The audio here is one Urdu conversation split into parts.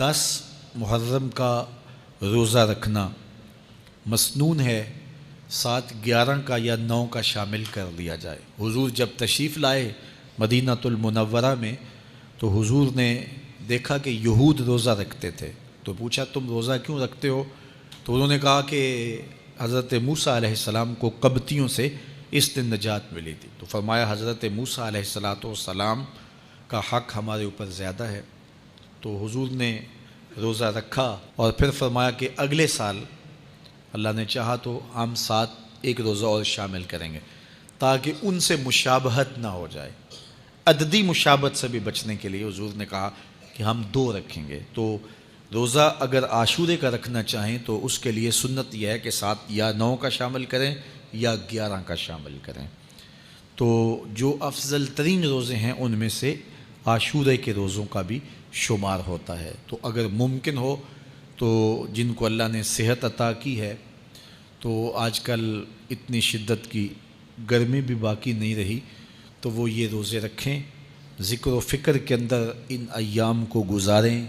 10 محرم کا روزہ رکھنا مسنون ہے، ساتھ 11 کا یا 9 کا شامل کر لیا جائے۔ حضور جب تشریف لائے مدینہ المنورہ میں تو حضور نے دیکھا کہ یہود روزہ رکھتے تھے، تو پوچھا تم روزہ کیوں رکھتے ہو؟ تو انہوں نے کہا کہ حضرت موسیٰ علیہ السلام کو قبطیوں سے اس دن نجات ملی تھی۔ تو فرمایا حضرت موسیٰ علیہ السلام کا حق ہمارے اوپر زیادہ ہے۔ تو حضور نے روزہ رکھا اور پھر فرمایا کہ اگلے سال اللہ نے چاہا تو ہم ساتھ ایک روزہ اور شامل کریں گے، تاکہ ان سے مشابہت نہ ہو جائے۔ عددی مشابہت سے بھی بچنے کے لیے حضور نے کہا کہ ہم 2 رکھیں گے۔ تو روزہ اگر عاشورے کا رکھنا چاہیں تو اس کے لیے سنت یہ ہے کہ ساتھ یا 9 کا شامل کریں یا 11 کا شامل کریں۔ تو جو افضل ترین روزے ہیں ان میں سے عاشورے کے روزوں کا بھی شمار ہوتا ہے۔ تو اگر ممکن ہو تو جن کو اللہ نے صحت عطا کی ہے، تو آج کل اتنی شدت کی گرمی بھی باقی نہیں رہی، تو وہ یہ روزے رکھیں، ذکر و فکر کے اندر ان ایام کو گزاریں،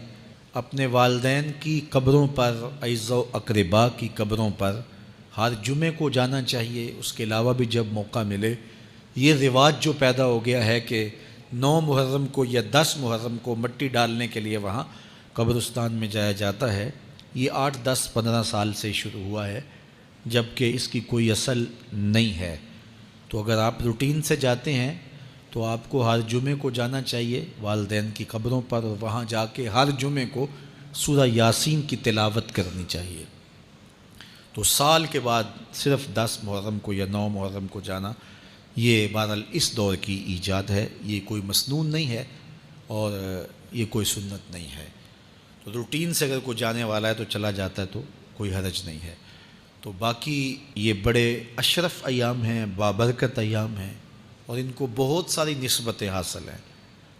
اپنے والدین کی قبروں پر، اعزاء و اقرباء کی قبروں پر ہر جمعے کو جانا چاہیے۔ اس کے علاوہ بھی جب موقع ملے، یہ رواج جو پیدا ہو گیا ہے کہ 9 محرم کو یا 10 محرم کو مٹی ڈالنے کے لیے وہاں قبرستان میں جایا جاتا ہے، یہ 8 10 15 سال سے شروع ہوا ہے، جبکہ اس کی کوئی اصل نہیں ہے۔ تو اگر آپ روٹین سے جاتے ہیں تو آپ کو ہر جمعے کو جانا چاہیے والدین کی قبروں پر، اور وہاں جا کے ہر جمعے کو سورہ یاسین کی تلاوت کرنی چاہیے۔ تو سال کے بعد صرف 10 محرم کو یا 9 محرم کو جانا، یہ بہرحال اس دور کی ایجاد ہے، یہ کوئی مسنون نہیں ہے اور یہ کوئی سنت نہیں ہے۔ تو روٹین سے اگر کوئی جانے والا ہے تو چلا جاتا ہے تو کوئی حرج نہیں ہے۔ تو باقی یہ بڑے اشرف ایام ہیں، بابرکت ایام ہیں، اور ان کو بہت ساری نسبتیں حاصل ہیں۔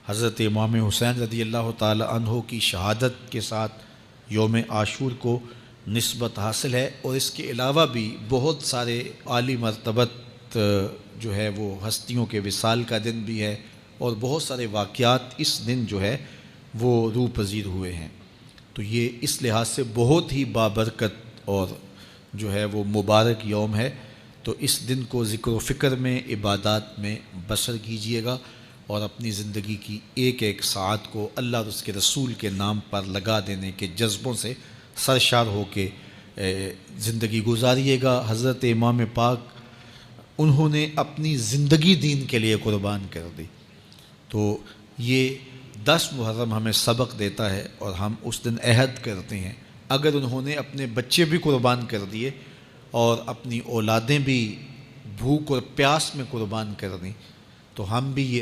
حضرت امام حسین رضی اللہ تعالی عنہ کی شہادت کے ساتھ یوم عاشور کو نسبت حاصل ہے، اور اس کے علاوہ بھی بہت سارے عالی مرتبت جو ہے وہ ہستیوں کے وصال کا دن بھی ہے، اور بہت سارے واقعات اس دن جو ہے وہ روح پذیر ہوئے ہیں۔ تو یہ اس لحاظ سے بہت ہی بابرکت اور جو ہے وہ مبارک یوم ہے۔ تو اس دن کو ذکر و فکر میں، عبادات میں بسر کیجئے گا، اور اپنی زندگی کی ایک ایک ساعت کو اللہ اور اس کے رسول کے نام پر لگا دینے کے جذبوں سے سرشار ہو کے زندگی گزاریے گا۔ حضرت امام پاک انہوں نے اپنی زندگی دین کے لیے قربان کر دی۔ تو یہ 10 محرم ہمیں سبق دیتا ہے، اور ہم اس دن عہد کرتے ہیں اگر انہوں نے اپنے بچے بھی قربان کر دیے اور اپنی اولادیں بھی بھوک اور پیاس میں قربان کر دیں، تو ہم بھی یہ